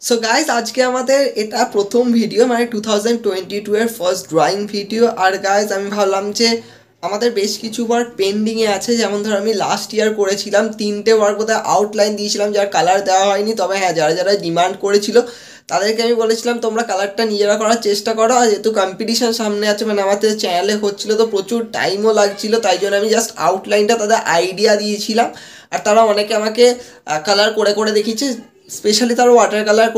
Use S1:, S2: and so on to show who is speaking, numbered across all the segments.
S1: So guys আজকে আমাদের এটা প্রথম ভিডিও মানে 2022 এর ফার্স্ট ড্রয়িং ভিডিও। আর গাইস আমি ভাবলাম যে আমাদের বেশ কিছু ওয়ার্ক পেন্ডিংয়ে আছে, যেমন ধর আমি লাস্ট ইয়ার করেছিলাম 3টে ওয়ার্ক বোধহয় আউটলাইন দিয়েছিলাম যার কালার দেওয়া হয়নি। তবে হ্যাঁ, যারা যারা ডিমান্ড করেছিল তাদেরকে আমি বলেছিলাম তোমরা কালারটা নিজেরা করার চেষ্টা করো। আর যেহেতু কম্পিটিশন সামনে আছে, মানে আমাদের চ্যানেলে হচ্ছিলো তো প্রচুর টাইমও লাগছিল, তাই জন্য আমি জাস্ট আউটলাইনটা তাদের আইডিয়া দিয়েছিলাম। আর তারা অনেকে আমাকে কালার করে করে দেখিয়েছে, স্পেশালি তারা ওয়াটার কালার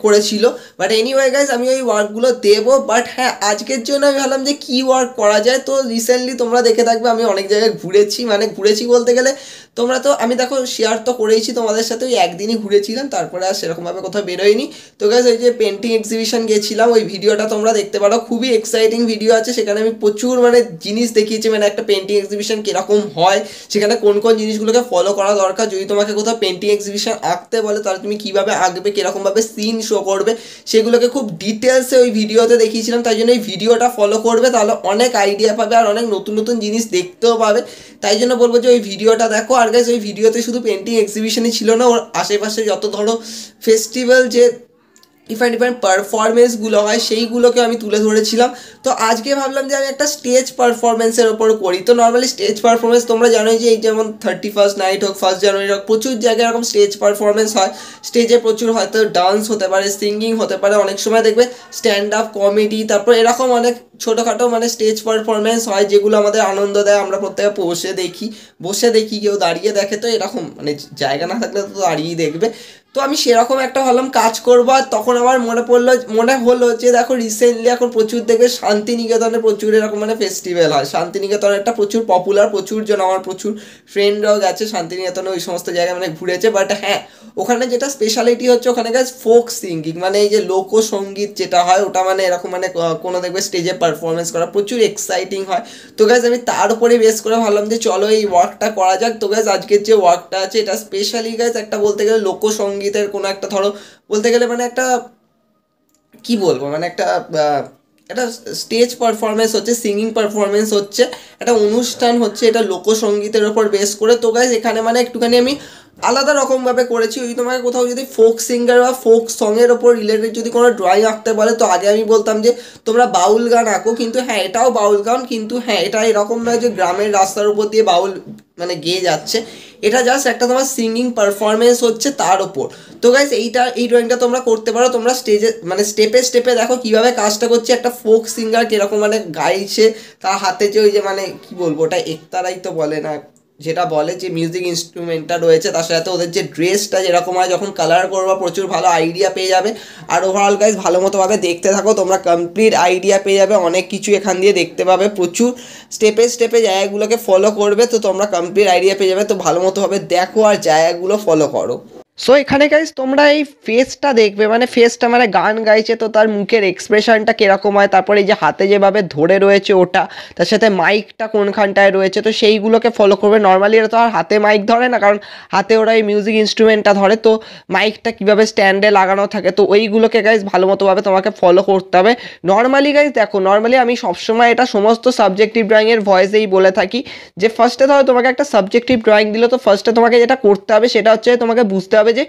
S1: করেছিল। বাট এনিওয়ে গাইজ আমি ওই ওয়ার্কগুলো দেবো। বাট হ্যাঁ, আজকের জন্য আমি ভাবলাম যে কী ওয়ার্ক করা যায়। তো রিসেন্টলি তোমরা দেখে থাকবে আমি অনেক জায়গায় ঘুরেছি, মানে ঘুরেছি বলতে গেলে তোমরা তো আমি দেখো শেয়ার তো করেইছি তোমাদের সাথে, ওই একদিনই ঘুরেছিলাম, তারপরে আর সেরকমভাবে কোথাও বেরোয়নি। তো গাইজ ওই যে পেন্টিং এক্সিবিশন গেছিলাম, ওই ভিডিওটা তোমরা দেখতে পারো, খুবই এক্সাইটিং ভিডিও আছে। সেখানে আমি প্রচুর মানে জিনিস দেখিয়েছি, মানে একটা পেন্টিং এক্সিবিশন কীরকম হয়, সেখানে কোন কোন জিনিসগুলোকে ফলো করা দরকার। যদি তোমাকে কোথাও পেন্টিং এক্সিবিশন আঁকতে বলে তাহলে তুমি কীভাবে আঁকবে, কীরকমভাবে সিন শো করবে, সেগুলোকে খুব ডিটেলসে ওই ভিডিওতে দেখিয়েছিলাম। তাই জন্য এই ভিডিওটা ফলো করবে, তাহলে অনেক আইডিয়া পাবে আর অনেক নতুন নতুন জিনিস দেখতেও পাবে। তাই জন্য বলবো যে ওই ভিডিওটা দেখো। আর গাইস ওই ভিডিওতে শুধু পেন্টিং এক্সিবিশনই ছিল না, ওর আশেপাশে যত ধরো ফেস্টিভ্যাল যে ডিফারেন্ট ডিফারেন্ট পারফরমেন্সগুলো হয় সেইগুলোকে আমি তুলে ধরেছিলাম। তো আজকে ভাবলাম যে আমি একটা স্টেজ পারফরমেন্সের ওপর করি। তো নর্মালি স্টেজ পারফরমেন্স তোমরা জানোই যে এই যেমন 31st নাইট হোক, 1 জানুয়ারি হোক, প্রচুর জায়গায় এরকম স্টেজ পারফরমেন্স হয়। স্টেজে প্রচুর হয়তো ডান্স হতে পারে, সিঙ্গিং হতে পারে, অনেক সময় দেখবে স্ট্যান্ড আপ কমেডি, তারপর এরকম অনেক ছোটোখাটো মানে স্টেজ পারফরমেন্স হয় যেগুলো আমাদের আনন্দ দেয়। আমরা প্রত্যেকে বসে দেখি কেউ দাঁড়িয়ে দেখে। তো এরকম মানে জায়গা না থাকলে তো দাঁড়িয়েই দেখবে। তো আমি সেরকম একটা ভাবলাম কাজ করবো। আর তখন আমার মনে হলো যে দেখো রিসেন্টলি এখন প্রচুর দেখবে শান্তিনিকেতনে প্রচুর এরকম মানে ফেস্টিভ্যাল হয়। শান্তিনিকেতন একটা প্রচুর পপুলার, প্রচুর জন আমার প্রচুর ফ্রেন্ডরাও গেছে শান্তিনিকেতনে, ওই সমস্ত জায়গায় মানে ঘুরেছে। বাট হ্যাঁ, ওখানে যেটা স্পেশালিটি হচ্ছে ওখানে গেছে ফোক সিঙ্গিং, মানে এই যে লোকসঙ্গীত যেটা হয় ওটা মানে এরকম মানে কোনো দেখবে স্টেজে পারফরমেন্স করা প্রচুর এক্সাইটিং হয়। তো গাইজ আমি তার উপরে বেস করে ভাবলাম যে চলো এই ওয়ার্কটা করা যাক। তো গাইজ আজকের যে ওয়ার্কটা আছে এটা স্পেশালি গাইজ একটা বলতে গেলে লোকসঙ্গীতের কোনো একটা ধরো বলতে গেলে মানে একটা কি বলবো মানে একটা স্টেজ পারফরমেন্স হচ্ছে, সিঙ্গিং পারফরমেন্স হচ্ছে, একটা অনুষ্ঠান হচ্ছে, এটা লোকসঙ্গীতের ওপর বেস করে। তো গাইজ এখানে মানে একটুখানি আমি আলাদা রকমভাবে করেছি। ওই তোমাকে কোথাও যদি ফোক সিঙ্গার বা ফোক সঙের ওপর রিলেটেড যদি কোনো ড্রয়িং আঁকতে বলে, তো আগে আমি বলতাম যে তোমরা বাউল গান আঁকো, কিন্তু হ্যাঁ এটাও বাউল গান, কিন্তু হ্যাঁ এটা এরকম নয় যে গ্রামের রাস্তার উপর দিয়ে বাউল মানে গেয়ে যাচ্ছে। এটা জাস্ট একটা তোমার সিঙ্গিং পারফরমেন্স হচ্ছে তার ওপর। তো গাইস এই ড্রয়িংটা তোমরা করতে পারো। তোমরা স্টেজে মানে স্টেপে স্টেপে দেখো কীভাবে কাজটা করছে। একটা ফোক সিঙ্গার কীরকম মানে গাইছে, তার হাতে যে ওই যে মানে কি বলবো ওটা একতারাই তো বলে না, যেটা বলে যে মিউজিক ইনস্ট্রুমেন্টটা রয়েছে, তার সাথে ওদের যে ড্রেসটা যেরকম হয়, যখন কালার করবা প্রচুর ভালো আইডিয়া পেয়ে যাবে। আর ওভারঅল গাইজ ভালো মতোভাবে দেখতে থাকো, তোমরা কমপ্লিট আইডিয়া পেয়ে যাবে, অনেক কিছু এখান দিয়ে দেখতে পাবে, প্রচুর স্টেপে স্টেপে জায়গাগুলোকে ফলো করবে, তো তোমরা কমপ্লিট আইডিয়া পেয়ে যাবে। তো ভালো মতোভাবে দেখো আর জায়গাগুলো ফলো করো। সো এখানে গাইজ তোমরা এই ফেসটা দেখবে, মানে ফেসটা মানে গান গাইছে তো তার মুখের এক্সপ্রেশনটা কীরকম হয়, তারপরে এই যে হাতে যেভাবে ধরে রয়েছে ওটা, তার সাথে মাইকটা কোনখানটায় রয়েছে, তো সেইগুলোকে ফলো করবে। নর্মালি এরা তো আর হাতে মাইক ধরে না, কারণ হাতে ওরা এই মিউজিক ইনস্ট্রুমেন্টটা ধরে, তো মাইকটা কীভাবে স্ট্যান্ডে লাগানো থাকে, তো ওইগুলোকে গাইজ ভালো মতোভাবে তোমাকে ফলো করতে হবে। নর্মালি গাইজ দেখো, নর্মালি আমি সবসময় এটা সমস্ত সাবজেক্টিভ ড্রয়িংয়ের ভয়েসেই বলে থাকি যে ফার্স্টে ধরো তোমাকে একটা সাবজেক্টিভ ড্রয়িং দিল, তো ফার্স্টে তোমাকে যেটা করতে হবে সেটা হচ্ছে তোমাকে বুঝতে হবে যে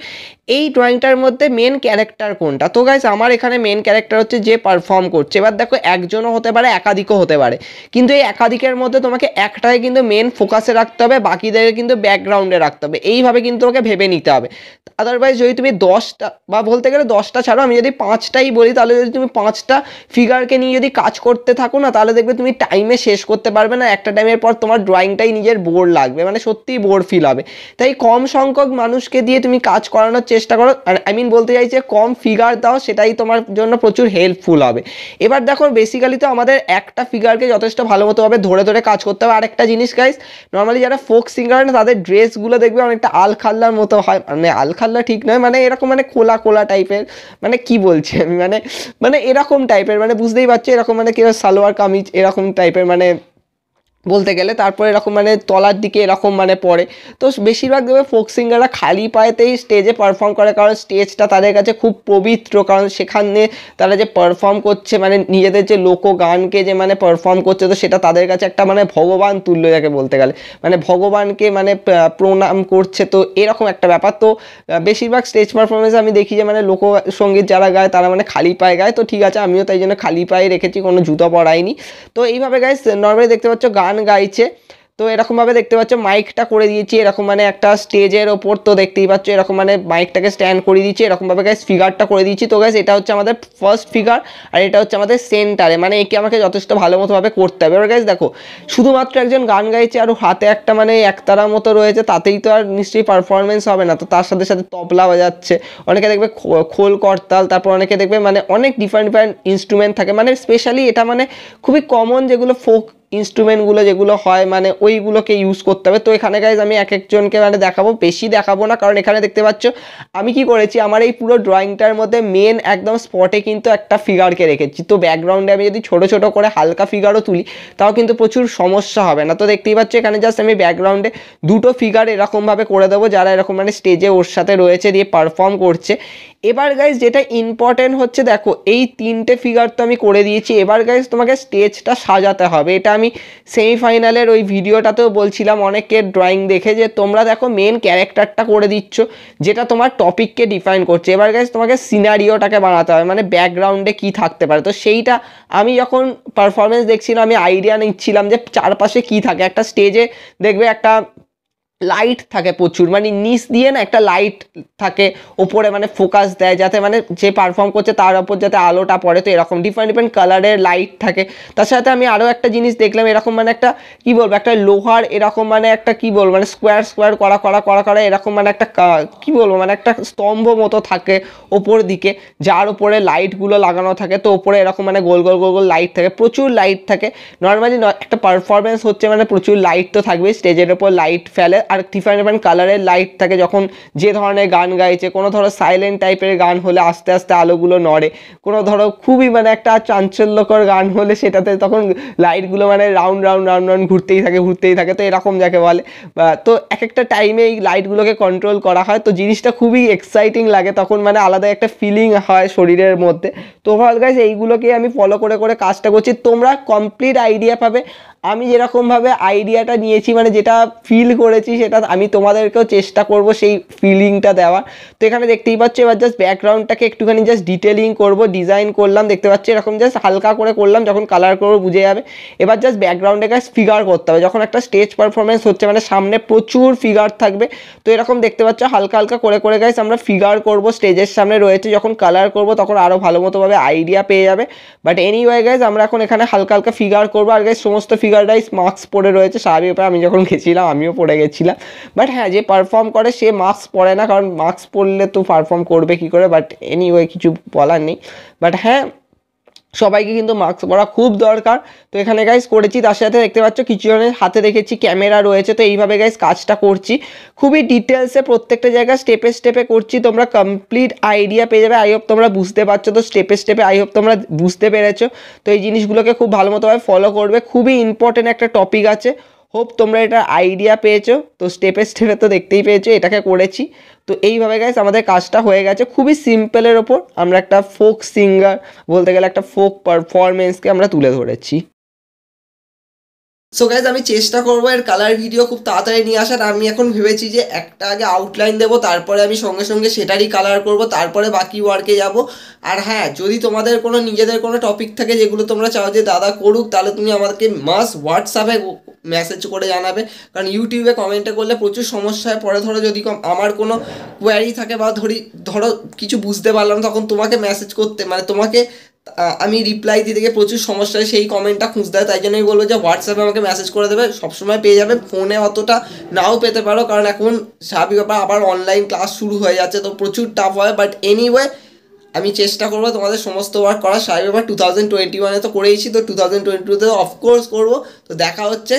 S1: এই ড্রয়িংটার মধ্যে মেন ক্যারেক্টার কোনটা। তো গাইস আমার এখানে মেন ক্যারেক্টার হচ্ছে যে পারফর্ম করছে। এবার দেখো একজনও হতে পারে, একাধিকও হতে পারে, কিন্তু এই একাধিকের মধ্যে তোমাকে একটাকে কিন্তু মেন ফোকাসে রাখতে হবে, বাকিদেরকে কিন্তু ব্যাকগ্রাউন্ডে রাখতে হবে। এইভাবে কিন্তু তোমাকে ভেবে নিতে হবে। আদারওয়াইজ যদি তুমি 10টা বা বলতে গেলে 10টা ছাড়ো, আমি যদি 5টাই বলি, তাহলে যদি তুমি 5টা ফিগারকে নিয়ে যদি কাজ করতে থাকো না, তাহলে দেখবে তুমি টাইমে শেষ করতে পারবে না। একটা টাইমের পর তোমার ড্রয়িংটাই নিজের বোর লাগবে, মানে সত্যিই বোর ফিল হবে। তাই কম সংখ্যক মানুষকে দিয়ে তুমি কাজ করানোর চেষ্টা করো। আই মিন বলতে চাইছি কম ফিগার দাও, সেটাই তোমার জন্য প্রচুর হেল্পফুল হবে। এবার দেখো বেসিক্যালি তো আমাদের একটা ফিগারকে যথেষ্ট ভালো মতোভাবে ধরে ধরে কাজ করতে হবে। আর একটা জিনিস গাইস, নর্মালি যারা ফোক সিঙ্গার না তাদের ড্রেসগুলো দেখবে অনেকটা আলখাল্লার মতো হয়, মানে আলখাল্লা ঠিক নয়, মানে এরকম মানে খোলা খোলা টাইপের, মানে কি বলছি আমি মানে মানে এরকম টাইপের, মানে বুঝতেই পারছো এরকম মানে কি সালোয়ার কামিজ এরকম টাইপের, মানে
S2: বলতে গেলে। তারপরে এরকম মানে তলার দিকে এরকম মানে পড়ে। তো বেশিরভাগ দেখবে ফোক সিঙ্গাররা খালি পায়েতেই স্টেজে পারফর্ম করে, কারণ স্টেজটা তাদের কাছে খুব পবিত্র, কারণ সেখানে তারা যে পারফর্ম করছে মানে নিজেদের যে লোকগানকে যে মানে পারফর্ম করছে, তো সেটা তাদের কাছে একটা মানে ভগবান তুল্য যাকে বলতে গেলে, মানে ভগবানকে মানে প্রণাম করছে। তো এরকম একটা ব্যাপার। তো বেশিরভাগ স্টেজ পারফরমেন্সে আমি দেখি যে মানে লোকসঙ্গীত যারা গায় তারা মানে খালি পায়ে গায়। তো ঠিক আছে, আমিও তাই জন্য খালি পায়ে রেখেছি, কোনো জুতো পরাইনি। তো এইভাবে গাইস নর্মালি দেখতে পাচ্ছ গান গাইছে। তো এরকমভাবে দেখতে পাচ্ছ মাইকটা করে দিয়েছি এরকম মানে একটা স্টেজের ওপর। তো দেখতেই পাচ্ছ এরকম মানে মাইকটাকে স্ট্যান্ড করে দিয়েছি, এরকমভাবে গাইস ফিগারটা করে দিয়েছি। তো গাইস এটা হচ্ছে আমাদের ফার্স্ট ফিগার, আর এটা হচ্ছে আমাদের সেন্টারে, মানে একে আমাকে যথেষ্ট ভালো মতোভাবে করতে হবে। এবার গাইস দেখো, শুধুমাত্র একজন গান গাইছে আর হাতে একটা মানে একতারার মতো রয়েছে, তাতেই তো আর নিশ্চয়ই পারফরমেন্স হবে না। তো তার সাথে সাথে তবলা বাজাচ্ছে, অনেকে দেখবে খোল করতাল, তারপর অনেকে দেখবে মানে অনেক ডিফারেন্ট ডিফারেন্ট ইনস্ট্রুমেন্ট থাকে, মানে স্পেশালি এটা মানে খুবই কমন যেগুলো ফোক ইনস্ট্রুমেন্টগুলো যেগুলো হয় মানে ওইগুলোকে ইউজ করতে হবে। তো এখানে গাইজ আমি এক একজনকে মানে দেখাবো, বেশি দেখাবো না, কারণ এখানে দেখতে পাচ্ছ আমি কি করেছি, আমার এই পুরো ড্রয়িংটার মধ্যে মেন একদম স্পটে কিন্তু একটা ফিগারকে রেখেছি। তো ব্যাকগ্রাউন্ডে আমি যদি ছোট ছোট করে হালকা ফিগারও তুলি তাও কিন্তু প্রচুর সমস্যা হবে না। তো দেখতেই পাচ্ছ এখানে জাস্ট আমি ব্যাকগ্রাউন্ডে দুটো ফিগার এরকমভাবে করে দেবো যারা এরকম মানে স্টেজে ওর সাথে রয়েছে, দিয়ে পারফর্ম করছে। এবার গাইজ যেটা ইম্পর্টেন্ট হচ্ছে, দেখো এই তিনটে ফিগার তো আমি করে দিয়েছি, এবার গাইজ তোমাকে স্টেজটা সাজাতে হবে। এটা আমি সেমিফাইনালের ওই ভিডিওটাতেও বলছিলাম অনেকের ড্রয়িং দেখে, যে তোমরা দেখো মেন ক্যারেক্টারটা করে দিচ্ছ যেটা তোমার টপিককে ডিফাইন করছে। এবার গাইজ তোমাকে সিনারিওটাকে বানাতে হবে, মানে ব্যাকগ্রাউন্ডে কী থাকতে পারে। তো সেইটা আমি যখন পারফরমেন্স দেখছিলাম আমি আইডিয়া নিচ্ছিলাম যে চারপাশে কী থাকে। একটা স্টেজে দেখবে একটা লাইট থাকে প্রচুর, মানে নিচ দিয়ে না একটা লাইট থাকে ওপরে, মানে ফোকাস দেয় যাতে মানে যে পারফর্ম করছে তার ওপর যাতে আলোটা পড়ে। তো এরকম ডিফারেন্ট ডিফারেন্ট কালারের লাইট থাকে। তার সাথে আমি আরও একটা জিনিস দেখলাম, এরকম মানে একটা কী বলবো, একটা লোহার এরকম মানে একটা কী বলবো মানে স্কোয়ার স্কোয়ার করা করা করা করা এরকম মানে একটা কী বলবো মানে একটা স্তম্ভ মতো থাকে ওপর দিকে, যার উপরে লাইটগুলো লাগানো থাকে। তো ওপরে এরকম মানে গোল গোল গোল গোল লাইট থাকে, প্রচুর লাইট থাকে। নর্মালি একটা পারফরমেন্স হচ্ছে মানে প্রচুর লাইট তো থাকবে, স্টেজের ওপর লাইট ফেলে, আর ডিফারেন্ট ডিফারেন্ট কালারের লাইট থাকে যখন যে ধরনের গান গাইছে। কোনো ধরো সাইলেন্ট টাইপের গান হলে আস্তে আস্তে আলোগুলো নড়ে, কোনো ধরো খুবই মানে একটা চাঞ্চল্যকর গান হলে সেটাতে তখন লাইটগুলো মানে রাউন্ড রাউন্ড রাউন্ড রাউন্ড ঘুরতেই থাকে ঘুরতেই থাকে। তো এরকম যাকে বলে, তো এক একটা টাইমে এই লাইটগুলোকে কন্ট্রোল করা হয়। তো জিনিসটা খুবই এক্সাইটিং লাগে তখন, মানে আলাদা একটা ফিলিং হয় শরীরের মধ্যে। তো ওভারঅল গাইস এইগুলোকে আমি ফলো করে করে কাজটা করছি, তোমরা কমপ্লিট আইডিয়া পাবে। আমি যেরকমভাবে আইডিয়াটা নিয়েছি মানে যেটা ফিল করেছি সেটা আমি তোমাদেরকেও চেষ্টা করব সেই ফিলিংটা দেওয়ার। তো এখানে দেখতেই পাচ্ছ এবার জাস্ট ব্যাকগ্রাউন্ডটাকে একটুখানি জাস্ট ডিটেলিং করব, ডিজাইন করলাম, দেখতে পাচ্ছ এরকম জাস্ট হালকা করে করলাম, যখন কালার করবো বুঝে যাবে। এবার জাস্ট ব্যাকগ্রাউন্ডে গাইস ফিগার করতে হবে, যখন একটা স্টেজ পারফরমেন্স হচ্ছে মানে সামনে প্রচুর ফিগার থাকবে। তো এরকম দেখতে পাচ্ছ হালকা হালকা করে করে গাইস আমরা ফিগার করব, স্টেজের সামনে রয়েছে, যখন কালার করব তখন আরও ভালো মতোভাবে আইডিয়া পেয়ে যাবে। বাট এনিওয়ে গাইস আমরা এখন এখানে হালকা হালকা ফিগার করবো। আর গাইস সমস্ত ফিগারটাই মাস্ক পরে রয়েছে, স্বাভাবিক ব্যাপার, আমি যখন গেছিলাম আমিও পরে গেছিলাম। বাট হ্যাঁ, যে পারফর্ম করে সে মাস্ক পরে না, কারণ মাস্ক পরলে তো পারফর্ম করবে কী করে। বাট এনিওয়ে কিছু বলার নেই। বাট হ্যাঁ, সবাইকে কিন্তু মাস্ক পরা খুব দরকার। তো এখানে গাইস করেছি, তার সাথে দেখতে পাচ্ছ কিছু জনের হাতে দেখেছি ক্যামেরা রয়েছে। তো এইভাবে গাইস কাজটা করছি, খুবই ডিটেলসে প্রত্যেকটা জায়গায় স্টেপে স্টেপে করছি, তোমরা কমপ্লিট আইডিয়া পেয়ে যাবে। আই হোপ তোমরা বুঝতে পারছো, তো স্টেপে স্টেপে আই হোপ তোমরা বুঝতে পেরেছো। তো এই জিনিসগুলোকে খুব ভালো মতোভাবে ফলো করবে, খুবই ইম্পর্টেন্ট একটা টপিক আছে। হোপ তোমরা এটা আইডিয়া পেয়েছো। তো স্টেপে স্টেপে তো দেখতেই পেয়েছো এটাকে করেছি। তো এইভাবে গাইস আমাদের কাজটা হয়ে গেছে, খুবই সিম্পলের ওপর আমরা একটা ফোক সিঙ্গার বলতে গেলে একটা ফোক পারফরমেন্সকে আমরা তুলে ধরেছি।
S1: সো গাইজ আমি চেষ্টা করবো এর কালার ভিডিও খুব তাড়াতাড়ি নিয়ে আসার। আমি এখন ভেবেছি যে একটা আগে আউটলাইন দেবো, তারপরে আমি সঙ্গে সঙ্গে সেটারই কালার করব, তারপরে বাকি ওয়ার্কে যাব। আর হ্যাঁ, যদি তোমাদের কোনো নিজেদের কোনো টপিক থাকে যেগুলো তোমরা চাও যে দাদা করুক, তাহলে তুমি আমাদেরকে মাস্ট হোয়াটসঅ্যাপে মেসেজ করে জানাবে, কারণ ইউটিউবে কমেন্টে করলে প্রচুর সমস্যায় পরে। ধরো যদি আমার কোনো কোয়ারি থাকে বা ধরো কিছু বুঝতে পারলাম, তখন তোমাকে মেসেজ করতে মানে তোমাকে আমি রিপ্লাই দিতে গিয়ে প্রচুর সমস্যায় সেই কমেন্টটা খুঁজতে হয়। তাই জন্য আমি বলবো যে হোয়াটসঅ্যাপে আমাকে মেসেজ করে দেবে, সবসময় পেয়ে যাবে। ফোনে অতটা নাও পেতে পারো, কারণ এখন স্বাভাবিক ব্যাপার আবার অনলাইন ক্লাস শুরু হয়ে যাচ্ছে, তো প্রচুর টাফ হয়। বাট এনিওয়ে আমি চেষ্টা করবো তোমাদের সমস্ত ওয়ার্ক করার। সাহেব এবার 2021 তো করেইছি, তো 2022 অফকোর্স করবো। তো দেখা হচ্ছে।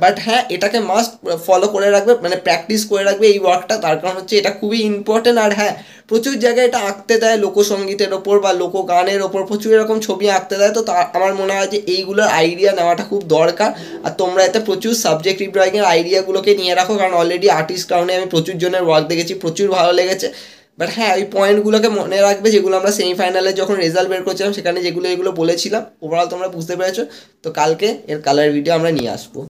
S1: বাট হ্যাঁ, এটাকে মাস্ট ফলো করে রাখবে, মানে প্র্যাকটিস করে রাখবে এই ওয়ার্কটা, তার কারণ হচ্ছে এটা খুবই ইম্পর্টেন্ট। আর হ্যাঁ, প্রচুর জায়গায় এটা আঁকতে দেয়, লোকসঙ্গীতের ওপর বা লোকগানের ওপর প্রচুর এরকম ছবি আঁকতে দেয়। তো আমার মনে হয় যে এইগুলোর আইডিয়া নেওয়াটা খুব দরকার। আর তোমরা এতে প্রচুর সাবজেক্টিভ ড্রয়িংয়ের আইডিয়াগুলোকে নিয়ে রাখো, কারণ অলরেডি আর্টিস্ট কারণে আমি প্রচুর জনের ওয়ার্ক দেখেছি, প্রচুর ভালো লেগেছে। বাট হ্যাঁ, ওই পয়েন্টগুলোকে মনে রাখবে যেগুলো আমরা সেমিফাইনালে যখন রেজাল্ট বের করছিলাম সেখানে যেগুলো এগুলো বলেছিলাম। ওভারঅল তোমরা বুঝতে পেরেছো। তো কালকে এর কালার ভিডিও আমরা নিয়ে আসবো।